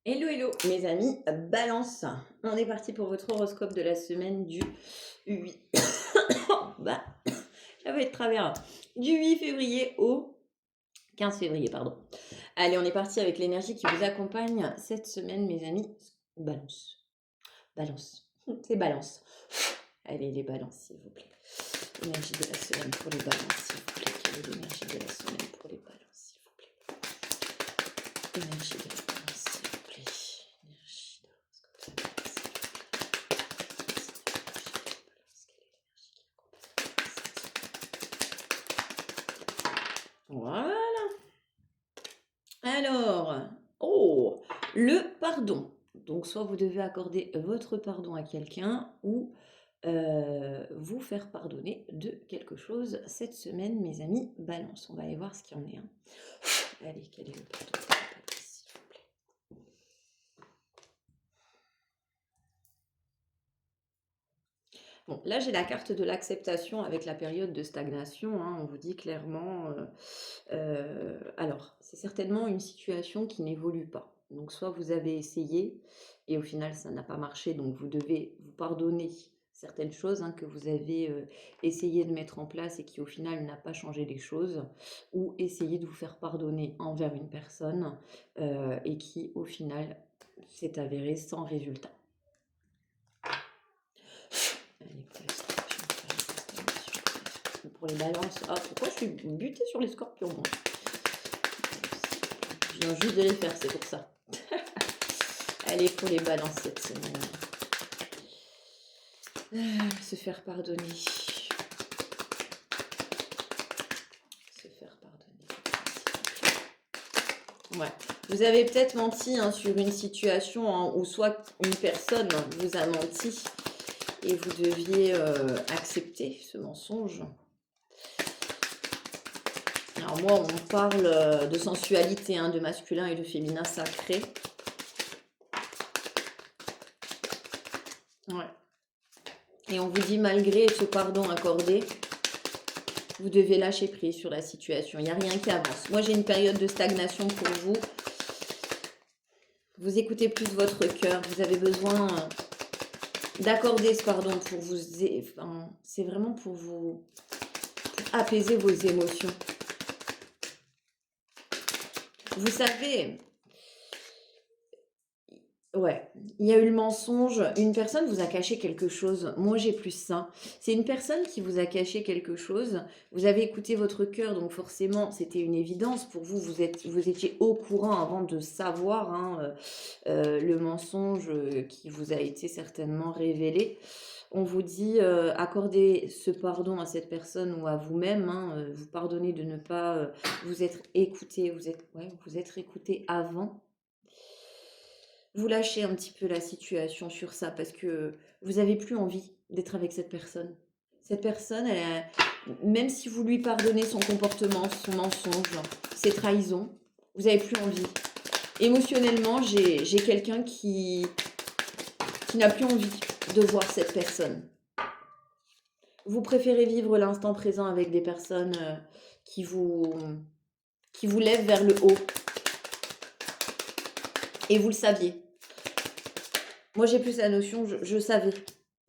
Hello, hello, mes amis, balance. On est parti pour votre horoscope de la semaine du 8. bah, ça va être travers. Du 8 février au 15 février, pardon. Allez, on est parti avec l'énergie qui vous accompagne cette semaine, mes amis. Balance. Balance. C'est balance. Allez, les balances, s'il vous plaît. Énergie de la semaine pour les balances, s'il vous plaît. Quelle est l'énergie de la semaine pour les balances, s'il vous plaît. Énergie de la balance, s'il vous plaît. Énergie de l'horoscope de la balance, s'il vous plaît. Voilà. Alors, oh, le pardon. Donc, soit vous devez accorder votre pardon à quelqu'un ou vous faire pardonner de quelque chose cette semaine, mes amis. Balance, on va aller voir ce qu'il y en est. Allez, quel est le pardon, s'il vous plaît. Bon, là, j'ai la carte de l'acceptation avec la période de stagnation. On vous dit clairement... alors, c'est certainement une situation qui n'évolue pas. Donc, soit vous avez essayé et au final, ça n'a pas marché. Donc, vous devez vous pardonner certaines choses que vous avez essayé de mettre en place et qui, au final, n'a pas changé les choses. Ou essayer de vous faire pardonner envers une personne et qui, au final, s'est avéré sans résultat. Allez, pour les balances. Ah, pourquoi je suis butée sur les scorpions, moi? Je viens juste de les faire, c'est pour ça. Allez, pour les balances cette semaine. Se faire pardonner. Se faire pardonner. Ouais. Vous avez peut-être menti sur une situation où soit une personne vous a menti et vous deviez accepter ce mensonge. Alors moi, on parle de sensualité, de masculin et de féminin sacré. Ouais. Et on vous dit, malgré ce pardon accordé, vous devez lâcher prise sur la situation. Il n'y a rien qui avance. Moi, j'ai une période de stagnation pour vous. Vous écoutez plus votre cœur. Vous avez besoin d'accorder ce pardon pour vous... Enfin, c'est vraiment pour vous... pour apaiser vos émotions. Vous savez... Ouais, il y a eu le mensonge. Une personne vous a caché quelque chose. Moi, j'ai plus ça. C'est une personne qui vous a caché quelque chose. Vous avez écouté votre cœur, donc forcément, c'était une évidence pour vous. Vous étiez au courant avant de savoir le mensonge qui vous a été certainement révélé. On vous dit, accordez ce pardon à cette personne ou à vous-même. Vous pardonnez de ne pas vous être écouté. Vous être écouté avant. Vous lâchez un petit peu la situation sur ça parce que vous n'avez plus envie d'être avec cette personne. Cette personne, même si vous lui pardonnez son comportement, son mensonge, ses trahisons, vous n'avez plus envie. Émotionnellement, j'ai quelqu'un qui n'a plus envie de voir cette personne. Vous préférez vivre l'instant présent avec des personnes qui vous lèvent vers le haut. Et vous le saviez. Moi, j'ai plus la notion, je savais.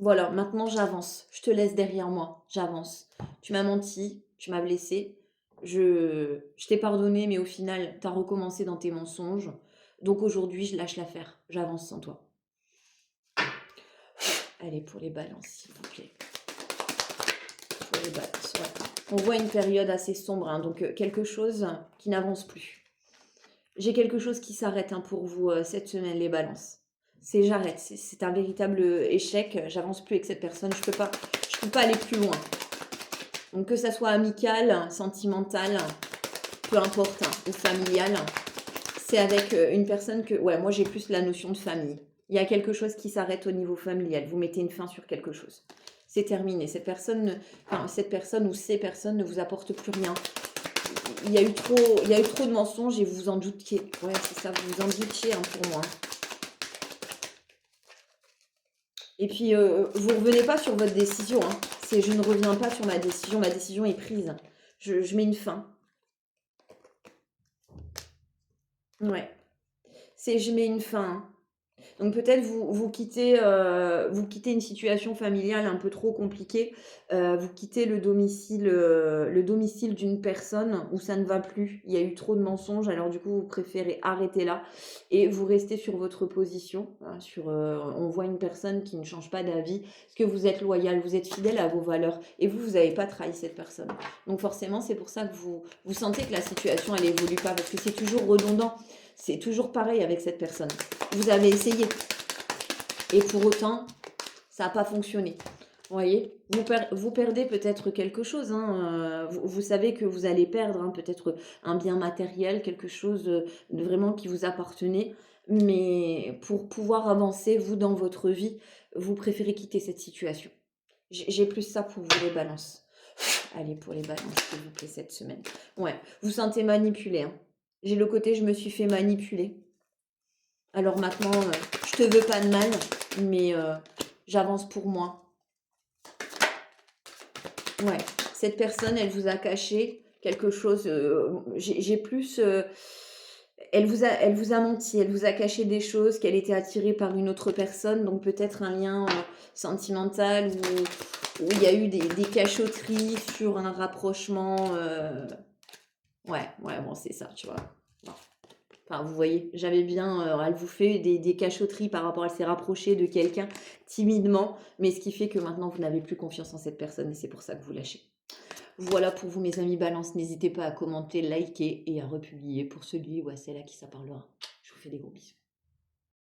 Voilà, maintenant j'avance. Je te laisse derrière moi, j'avance. Tu m'as menti, tu m'as blessé. Je t'ai pardonné, mais au final, tu as recommencé dans tes mensonges. Donc aujourd'hui, je lâche l'affaire. J'avance sans toi. Allez, pour les balances, s'il vous plaît. Pour les balances, ouais. On voit une période assez sombre, donc quelque chose qui n'avance plus. J'ai quelque chose qui s'arrête pour vous cette semaine, les balances. J'arrête, c'est un véritable échec, j'avance plus avec cette personne, je peux pas aller plus loin. Donc que ça soit amical, sentimental, peu importe, ou familial, c'est avec une personne que, ouais, moi j'ai plus la notion de famille. Il y a quelque chose qui s'arrête au niveau familial, vous mettez une fin sur quelque chose. C'est terminé, cette personne ou ces personnes ne vous apportent plus rien. Il y a eu trop de mensonges et vous vous en doutiez. Ouais, c'est ça, vous vous en doutiez pour moi. Et puis, vous ne revenez pas sur votre décision. Je ne reviens pas sur ma décision est prise. Je mets une fin. Ouais. C'est je mets une fin, hein. Donc peut-être vous quittez une situation familiale un peu trop compliquée, vous quittez le domicile d'une personne où ça ne va plus. Il y a eu trop de mensonges, alors du coup, vous préférez arrêter là et vous restez sur votre position, hein, on voit une personne qui ne change pas d'avis, parce que vous êtes loyal, vous êtes fidèle à vos valeurs et vous avez pas trahi cette personne. Donc forcément, c'est pour ça que vous sentez que la situation, elle évolue pas, parce que c'est toujours redondant. C'est toujours pareil avec cette personne. Vous avez essayé. Et pour autant, ça n'a pas fonctionné. Vous voyez, vous perdez peut-être quelque chose, hein, vous savez que vous allez perdre, hein, peut-être un bien matériel, quelque chose de vraiment qui vous appartenait. Mais pour pouvoir avancer, vous, dans votre vie, vous préférez quitter cette situation. J'ai plus ça pour vous, les balances. Allez, pour les balances, s'il vous plaît, cette semaine. Ouais, vous sentez manipulé, hein. J'ai le côté, je me suis fait manipuler. Alors maintenant, je te veux pas de mal, mais j'avance pour moi. Ouais, cette personne, elle vous a caché quelque chose, j'ai plus, elle vous a menti, elle vous a caché des choses, qu'elle était attirée par une autre personne, donc peut-être un lien, sentimental où il y a eu des cachotteries sur un rapprochement, ouais, bon, c'est ça, tu vois? Bon. Enfin, vous voyez, j'avais bien, elle vous fait des cachotteries par rapport, elle s'est rapprochée de quelqu'un timidement, mais ce qui fait que maintenant vous n'avez plus confiance en cette personne et c'est pour ça que vous lâchez. Voilà pour vous, mes amis balance, n'hésitez pas à commenter, liker et à republier pour celui ou à celle à qui ça parlera. Je vous fais des gros bisous.